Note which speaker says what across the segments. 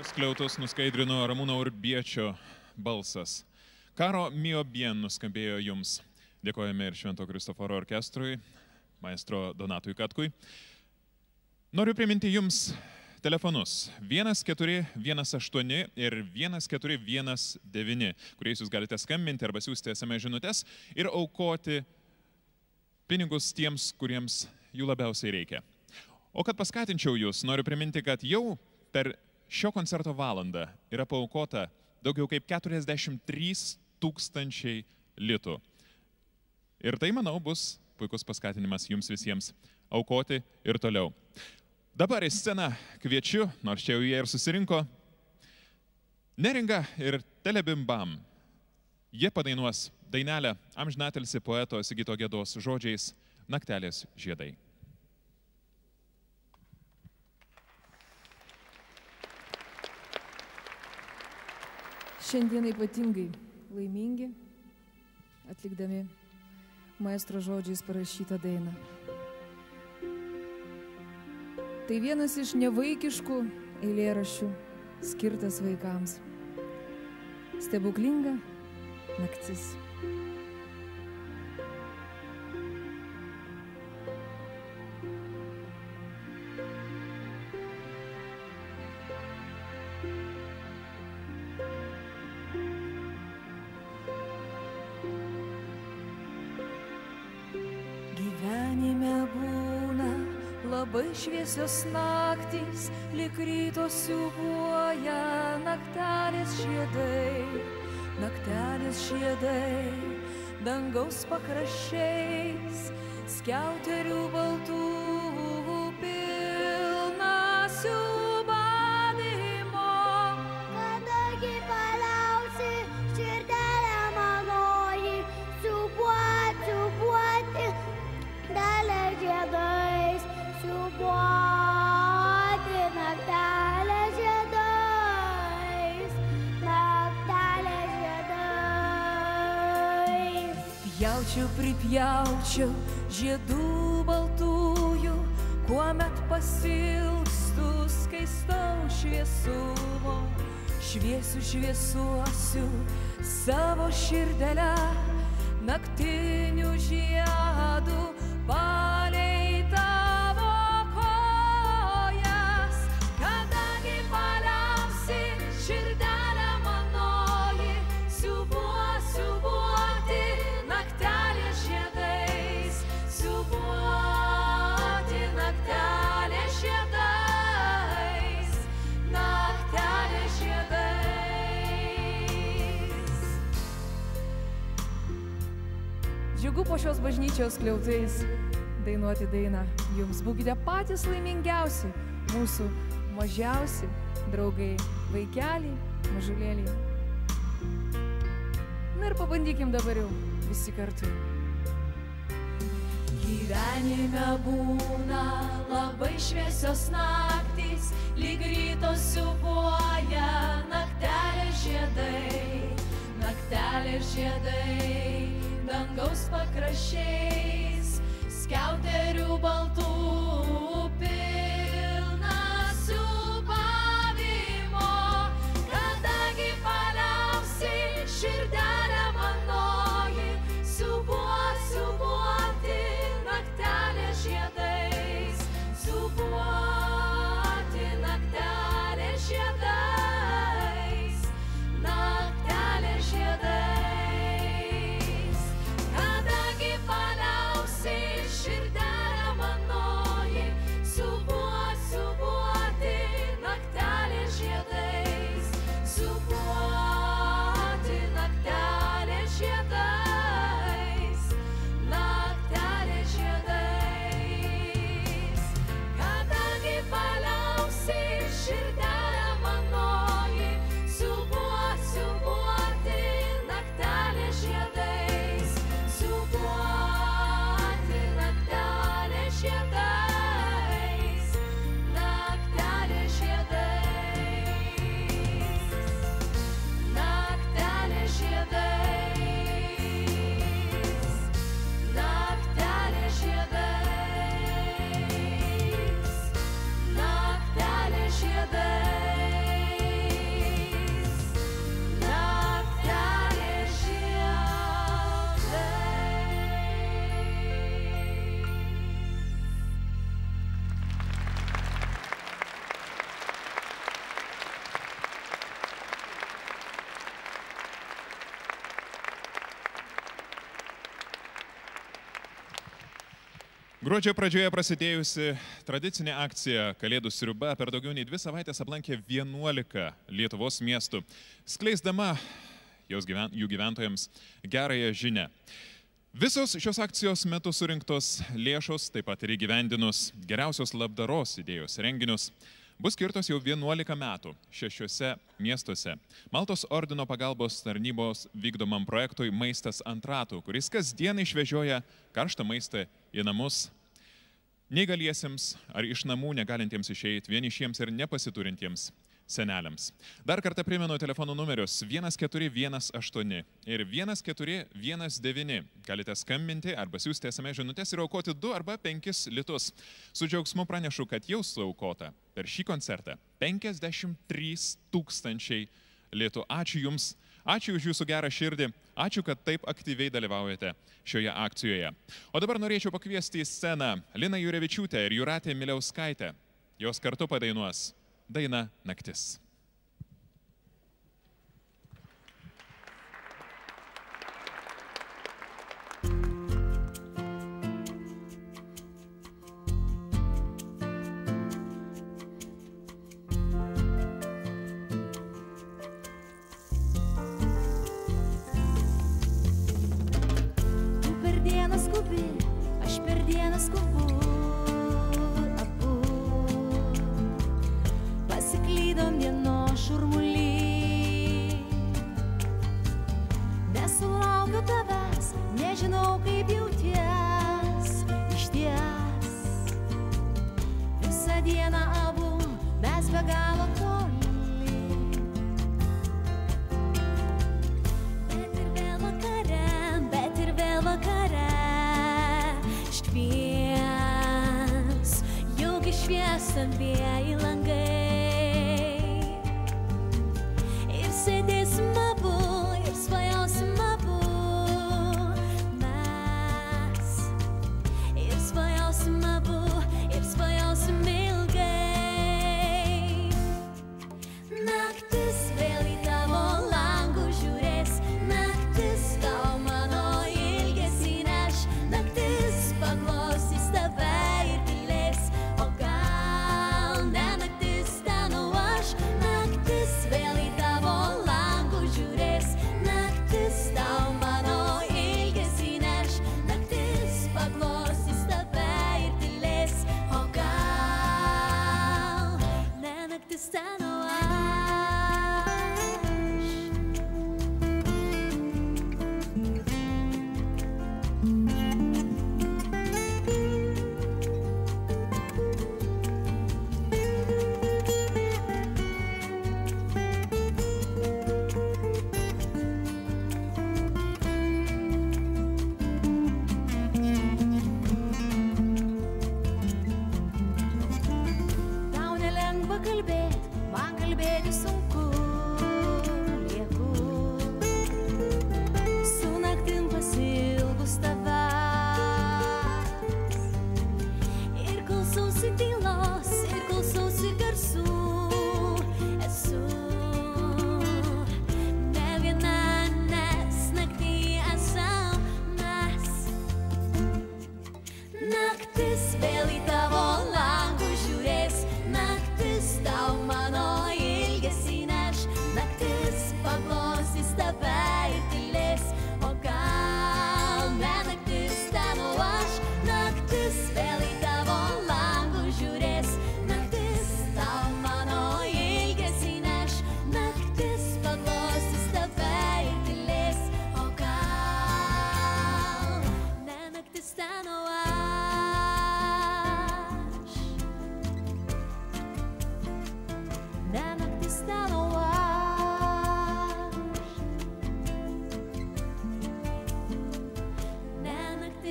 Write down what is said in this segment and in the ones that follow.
Speaker 1: Skliautus nuskaidrino Ramūno Urbiečio balsas. Karo Mio Bien nuskambėjo jums. Dėkojame ir Švento Kristoforo orkestrui, maestro Donatui Katkui. Noriu priminti jums telefonus 1418 ir 1419, kuriais jūs galite skambinti arba siųsti SMS žinutes ir aukoti pinigus tiems, kuriems jų labiausiai reikia. O kad paskatinčiau jūs, noriu priminti, kad jau per šio koncerto valandą yra paaukota daugiau kaip 43 000 litų. Ir tai, manau, bus puikus paskatinimas jums visiems aukoti ir toliau. Dabar į sceną kviečiu, nors čia jau jie ir susirinko, Neringa ir Telebimbam. Jie padainuos dainelę amžinatilsį poeto Sigito Gedos žodžiais Naktelės žiedai.
Speaker 2: Šiandien ypatingai laimingi, atlikdami maestro žodžiais parašytą dainą. Tai vienas iš nevaikiškų eilėraščių skirtas vaikams. Stebuklinga naktis.
Speaker 3: Labai šviesios naktys, lyg ryto siūbuoja naktelės žiedai, dangaus pakraščiais, skiauterių baltų pilna siūbavimo.
Speaker 4: Kadagi paliausi, širdelė manoji, siūbuoti, dalė žiedais. Siūbuoti naktelės žiedais.
Speaker 3: Pripjaučiau žiedų baltųjų, kuomet pasilgstu skaistau šviesumo. Šviesuosiu savo širdelę naktinių žiedų palei tavo kojas. Kadangi paliausi širdelę manoji, siūbuoti naktelės žiedais. Siūbuoti naktelės žiedais. Naktelės žiedais.
Speaker 2: Džiugu po šios bažnyčios skliautais dainuoti dainą jums. Būkite patys laimingiausi, mūsų mažiausi draugai, vaikeliai, mažulėliai. Na ir pabandykim dabar jau visi kartu.
Speaker 3: Gyvenime būna labai šviesios naktys, lyg ryto siūbuoja naktelės žiedai. naktelės žiedai, dangaus pakraščiais, skiauterių baltų pilna siūbavimo, kadagi paliausiai širdelė manoji, siūbuoti naktelės žiedais, siūbuoti naktelės žiedais, naktelės žiedais, kadagi paliausiai širdelė manoji, siūbuoti naktelės žiedais, siūbuoti naktelės žiedais, naktelės žiedais, kadagi paliausiai širdelė manoji, siūbuoti naktelės žiedais, siūbuoti naktelės žiedais, naktelės žiedais, naktelės žiedais, naktelės žiedais, naktelės žiedais, naktelės
Speaker 1: Gruodžio pradžioje prasidėjusi tradicinė akcija Kalėdų sriuba per daugiau nei 2 savaitės aplankė 11 Lietuvos miestų, skleisdama jų gyventojams gerąją žinią. Visos šios akcijos metu surinktos lėšos, taip pat ir įgyvendinus geriausios labdaros idėjos renginius, bus skirtos jau 11 metų 6 miestuose Maltos ordino pagalbos tarnybos vykdomam projektui Maistas ant ratų, kuris kasdien išvežioja karštą maistą į namus neįgaliesiems ar iš namų negalintiems išeiti, vienišiems ir nepasiturintiems seneliams. Dar kartą primenu telefonų numerius 1418 ir 1419. Galite skambinti arba siųsti SMS žinutės ir aukoti 2 arba 5 litus. Su džiaugsmu pranešu, kad jau suaukota per šį koncertą 53 000 litų. Ačiū Jums, ačiū už Jūsų gerą širdį, ačiū, kad taip aktyviai dalyvaujate šioje akcijoje. O dabar norėčiau pakviesti į sceną Liną Jurevičiūtę ir Jūratę Miliauskaitę. Jos kartu padainuos dainą Naktis.
Speaker 3: Tu per dieną skubi, aš per dieną skubu. Pasiklydom dienos šurmuly. Nesulaukiu tavęs, nežinau kaip jauties, išties. Visą dieną abu mes be galo toli. Bet ir vėl vakare švies, jaugi švies tamsieji langai. Sėdėsim abu ir svajosim abu mes. Ir svajosim abu, ir svajosim ilgai. Naktis vėl į tavo langų žiūrės, naktis tau mano ilgesį neš, naktis paglostys tave ir tylės, o gal ne.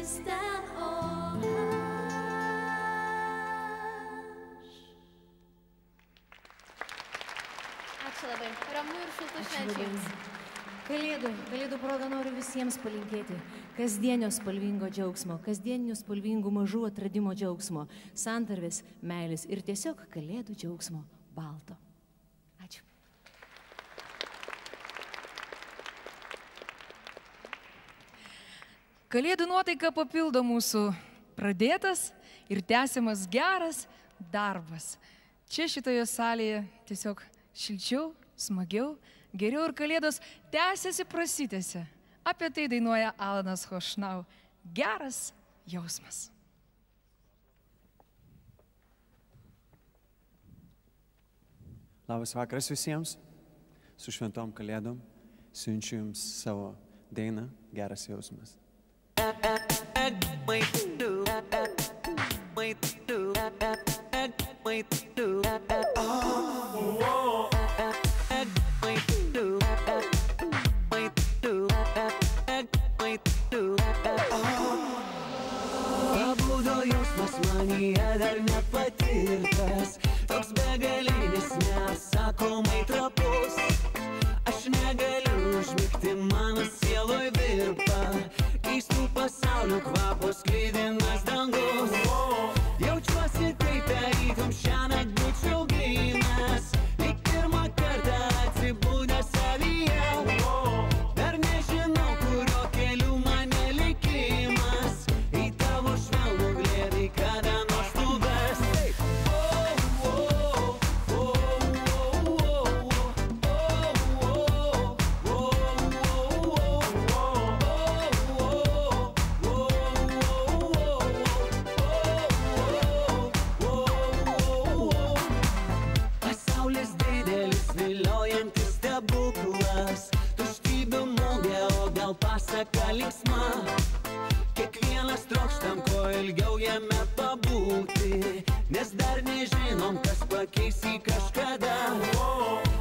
Speaker 3: jis ten, o
Speaker 5: Ačiū labai. Ramų ir šiltų švenčių jums.
Speaker 6: Kalėdų proga noriu visiems palinkėti kasdienio spalvingo džiaugsmo, kasdieninių spalvingų mažų atradimo džiaugsmo, santarvės, meilės ir tiesiog kalėdų džiaugsmo balto. Ačiū.
Speaker 2: Kalėdų nuotaika papildo mūsų pradėtas ir tęsiamas geras darbas. Čia šitoje salėje tiesiog šilčiau, smagiau, geriau ir kalėdos tęsiasi, prasitęsia. Apie tai dainuoja Alanas Chošnau. Geras jausmas.
Speaker 7: Labas vakaras visiems. Su šventom kalėdom siunčiu jums savo dainą Geras jausmas.
Speaker 8: Pabudo jausmas manyje dar nepatirtas, toks begalinis neapsakomai trapus. Aš negaliu užmigti, mano sieloj virpa, keistų pasaulių kvapo sklidinas dangus. Jaučiuosi taip, tarytum šiąnakt būčiau grynas, lyg pirmą kartą atsibūdęs savyje. Dar nežinau, kurio keliu mane likimas, į tavo švelnų glėbį kada nors nuves. Pasaulis didelis, viliojantis stebuklas, tuštybių mugė, o gal pasaka linksma. Kiekvienas trokštam, ko ilgiau jame pabūti, nes dar nežinom, kas pakeis į kažkada.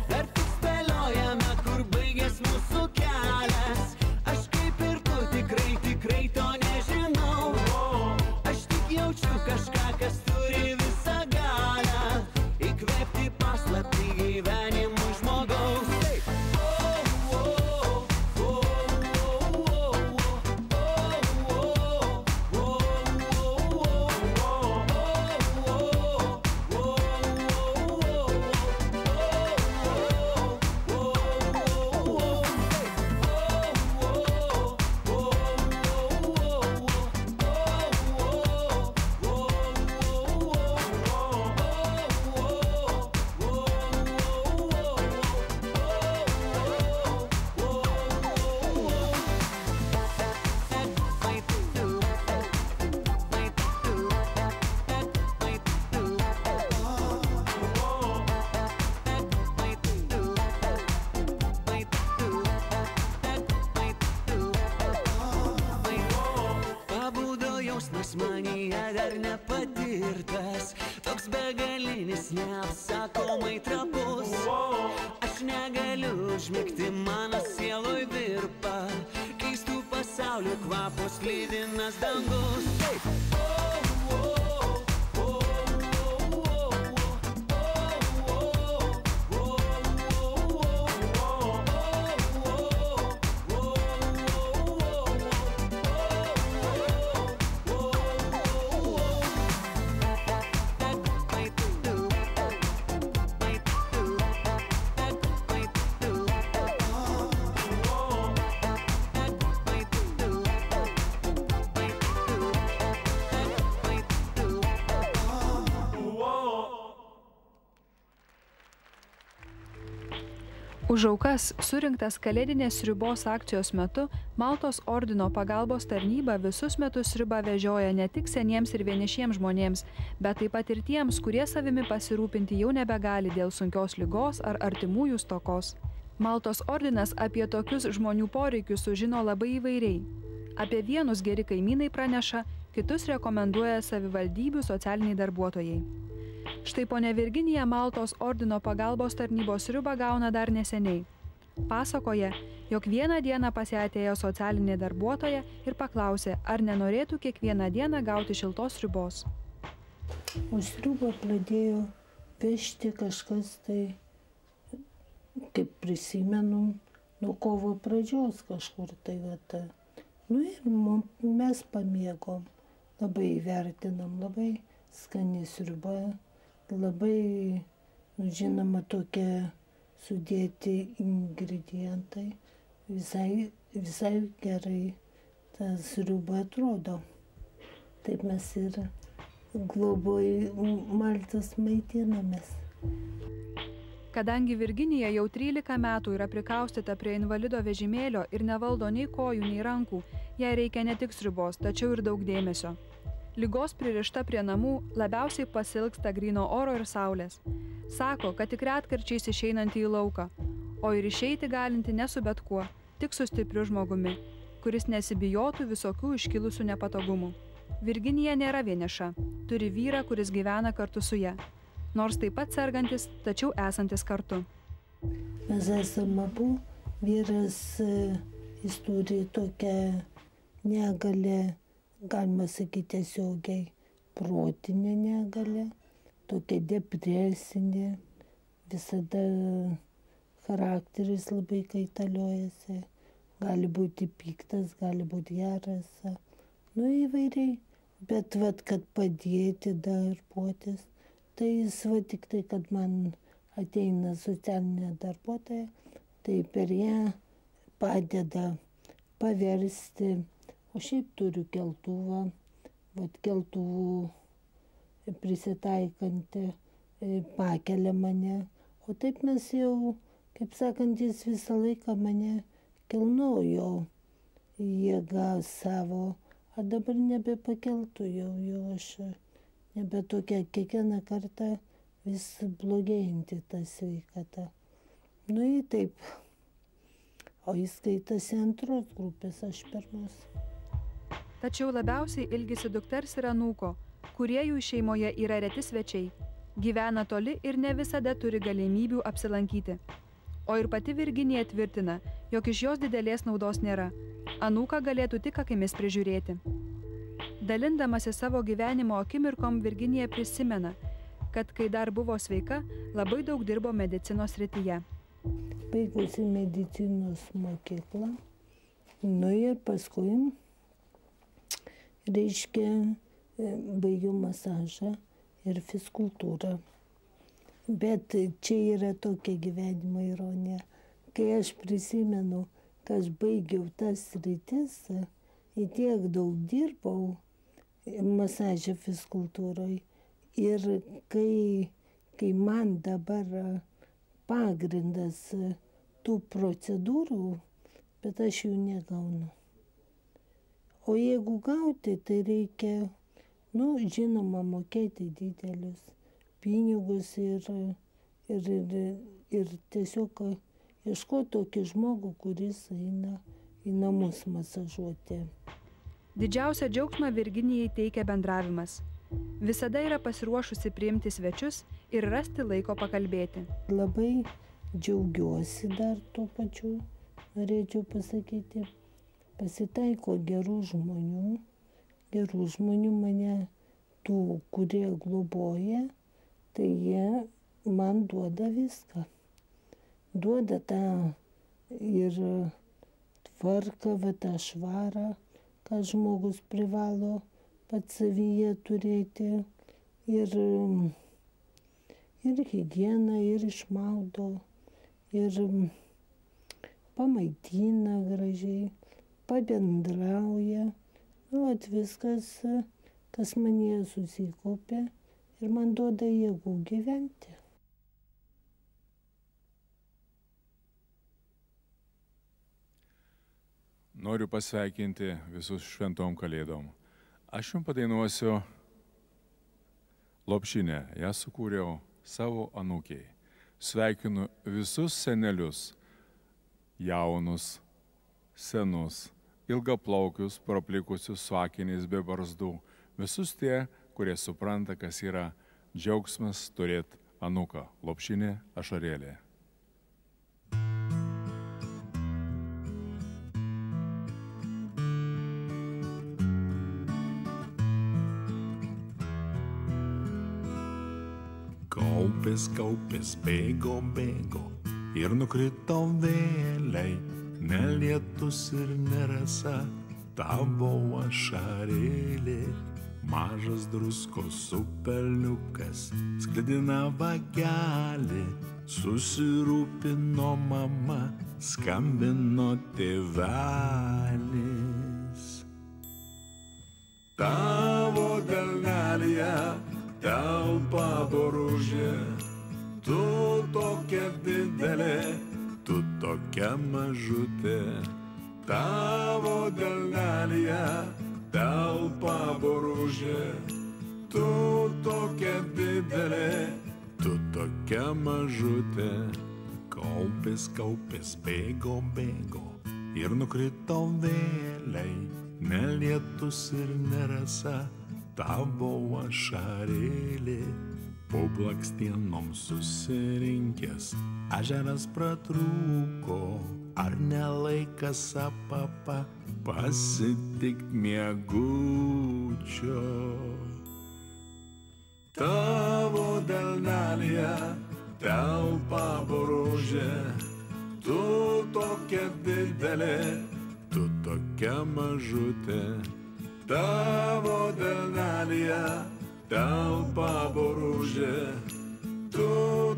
Speaker 8: Dar tik spėliojame, kur baigės mūsų kelias. Aš kaip ir tu tikrai to nežinau. Aš tik jaučiu kažką, kas turi visą galią įkvėpti paslaptį gyvenimui žmogaus. Pabudo jausmas manyje dar nepatirtas, toks begalinis neapsakomai trapus. Aš negaliu užmigti, mano sieloj virpa, keistų pasaulių kvapo sklidinas dangus.
Speaker 9: Už aukas surinktas kalėdinės sriubos akcijos metu Maltos ordino pagalbos tarnyba visus metus sriubą vežioja ne tik seniems ir vienišiems žmonėms, bet taip pat ir tiems, kurie savimi pasirūpinti jau nebegali dėl sunkios ligos ar artimųjų stokos. Maltos ordinas apie tokius žmonių poreikius sužino labai įvairiai. Apie vienus geri kaimynai praneša, kitus rekomenduoja savivaldybių socialiniai darbuotojai. Štai ponia Virginija Maltos ordino pagalbos tarnybos sriubą gauna dar neseniai. Pasakoja, jog vieną dieną pas ją atėjo socialinė darbuotoja ir paklausė, ar nenorėtų kiekvieną dieną gauti šiltos sriubos.
Speaker 10: O sriubą pradėjo vežti kažkas tai, kaip prisimenu, nuo kovo pradžios kažkur tai vieta. Nu ir mes pamėgom, labai vertinam, labai skani sriuba, labai, žinoma, tokie sudėti ingredientai, visai gerai ta sriuba atrodo. Taip mes ir Globoj Maltos maitinamės.
Speaker 9: Kadangi Virginija jau 13 metų yra prikaustyta prie invalido vežimėlio ir nevaldo nei kojų, nei rankų, jai reikia ne tik sriubos, tačiau ir daug dėmesio. Ligos pririšta prie namų labiausiai pasilgsta gryno oro ir saulės. Sako, kad tik retkarčiais išeinanti į lauką, o ir išeiti galinti ne su bet kuo, tik su stipriu žmogumi, kuris nesibijotų visokių iškilusių nepatogumų. Virginija nėra vieniša, turi vyrą, kuris gyvena kartu su ja. Nors taip pat sergantis, tačiau esantis kartu.
Speaker 10: Mes esame abu, vyras, jis turi tokią negalę, galima sakyti tiesiogiai, protinę negalę, tokia depresinė, visada charakteris labai kaitaliojasi, gali būti piktas, gali būti geras, nu įvairiai, bet kad padėti darbuotis, tai jis tik tai, kad man ateina socialinė darbuotoja, tai per ją padeda paversti, o šiaip turiu keltuvą, keltuvų prisitaikanti, pakelia mane, o taip mes jau, kaip sakant, jis visą laiką mane kilnojo jėgą savo, o dabar nebepakeltų jau aš. Nebe tokia kiekvieną kartą vis blogėjanti ta sveikata. Nu į taip. O jis skaitasi antros grupės, aš pirmos.
Speaker 9: Tačiau labiausiai ilgisi dukters ir anūko, kurie jų šeimoje yra reti svečiai. Gyvena toli ir ne visada turi galimybių apsilankyti. O ir pati Virginija tvirtina, jog iš jos didelės naudos nėra. Anūką galėtų tik akimis prižiūrėti. Dalindamasi savo gyvenimo akimirkom, Virginija prisimena, kad kai dar buvo sveika, labai daug dirbo medicinos srityje.
Speaker 10: Baigusi medicinos mokyklą, nu ir paskui, reiškia, baigiau masažą ir fiskultūrą. Bet čia yra tokia gyvenimo ironija. Kai aš prisimenu, kad aš baigiau tas sritis, į tiek daug dirbau, masažė fiskultūroje. Ir kai man dabar pagrindas tų procedūrų, bet aš jų negaunu. O jeigu gauti, tai reikia, žinoma, mokėti didelius pinigus ir tiesiog ieškoti tokį žmogų, kuris eina į namus masažuoti.
Speaker 9: Didžiausią džiaugsmą Virginijai teikia bendravimas. Visada yra pasiruošusi priimti svečius ir rasti laiko pakalbėti.
Speaker 10: Labai džiaugiuosi dar tuo pačiu, norėčiau pasakyti. Pasitaiko gerų žmonių mane, tų, kurie globoja, tai jie man duoda viską. Duoda tą ir tvarką, tą švarą, ką žmogus privalo pats savyje turėti, ir higieną, ir išmaudo, ir pamaitina gražiai, pabendrauja. Viskas, kas manyje susikaupia ir man duoda jėgų gyventi.
Speaker 11: Noriu pasveikinti visus šventom kalėdom. Aš jums padainuosiu Lopšinę. Ją sukūriau savo anūkiai. Sveikinu visus senelius, jaunus, senus, ilgaplaukius, praplikusius su akiniais be barzdų. Visus tie, kurie supranta, kas yra džiaugsmas turėti anūką. Lopšinė Ašarėlė. kaupės, bėgo ir nukrito vėliai, ne lietus ir nerasa, tavo ašarėlė. Mažas druskos upeliukas, sklidina vagelį, susirūpino mama, skambino tėvelis. Tavo delnelėje telpa boružė, tu tokia didelė, tu tokia mažutė. Tavo delnelėje telpa boružė, tu tokia didelė, tu tokia mažutė. Kaupės, bėgo ir nukrito vėliai, ne lietus ir nerasa, tavo ašarėlė. Po blakstienom susirinkęs, ežeras pratrūko, ar ne laikas apapa pasitikt miegučio. Tavo delnelėje telpa boružė, tu tokia didelė, tu tokia mažutė. Tavo delnelėje telpa boružė, tu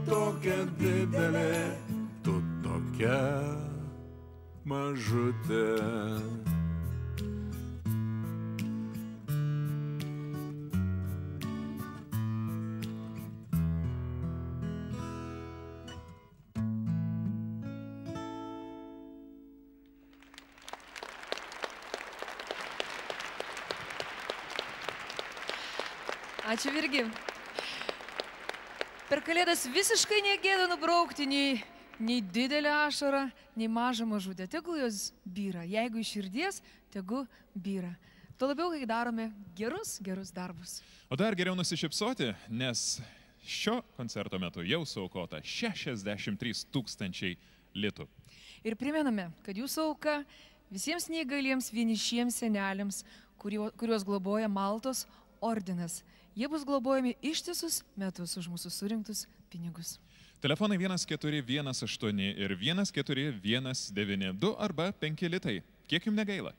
Speaker 11: tokia didelė, tu tokia mažutė.
Speaker 2: Ačiū Virgi. Per Kalėdas visiškai negėda nubraukti nei didelę ašarą, nei mažą mažutę. Tegu jos byra. Jeigu iš širdies, tegu byra. Tuo labiau, kai darome gerus darbus.
Speaker 1: O dar geriau nusišypsoti, nes šio koncerto metu jau suaukota 63 000 litų.
Speaker 2: Ir primename, kad jūsų auka visiems neįgaliems vienišiems seneliams, kuriuos globoja Maltos ordinas. Jie bus globojami ištisus metus už mūsų surinktus pinigus.
Speaker 1: Telefonai 1418 ir 1419 arba 5 litai. Kiek jums negaila?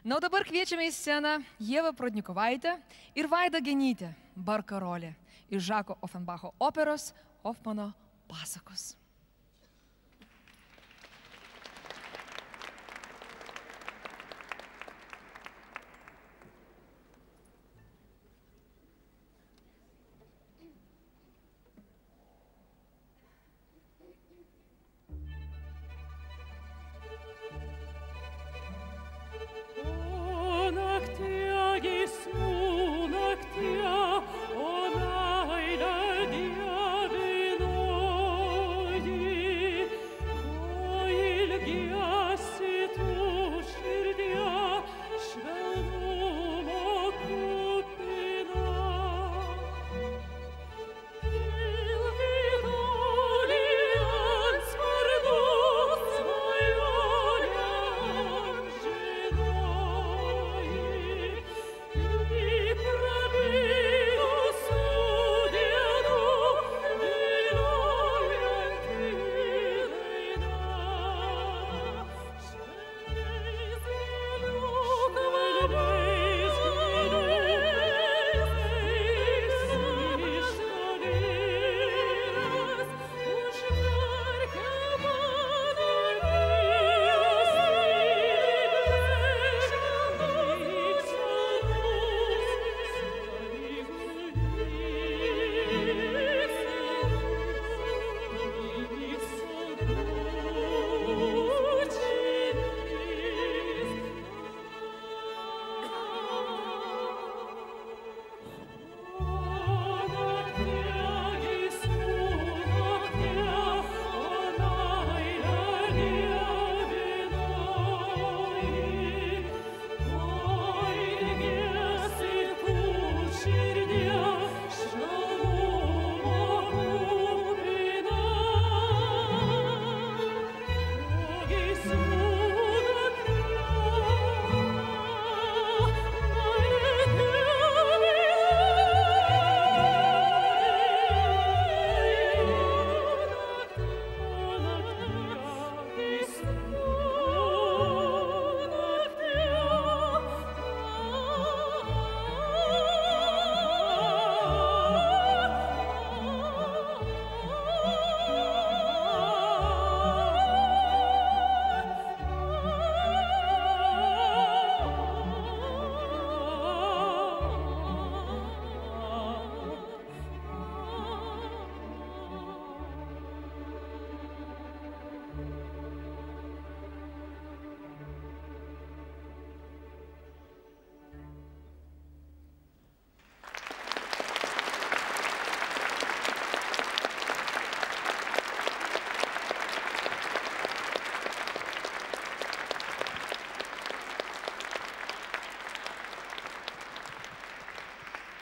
Speaker 2: Na, o dabar kviečiame į sceną Ievą Prodnikovaitę ir Vaidą Genytę, Barkarolė, iš Žako Ofenbacho operos Hofmano pasakos.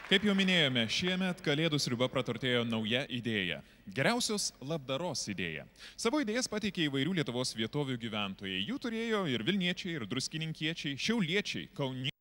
Speaker 1: Kaip jau minėjome, šiemet Kalėdų sriuba praturtėjo nauja idėja – geriausios labdaros idėja. Savo idėjas pateikė įvairių Lietuvos vietovių gyventojai. Jų turėjo ir vilniečiai, ir druskininkiečiai, šiauliečiai, kauniečiai.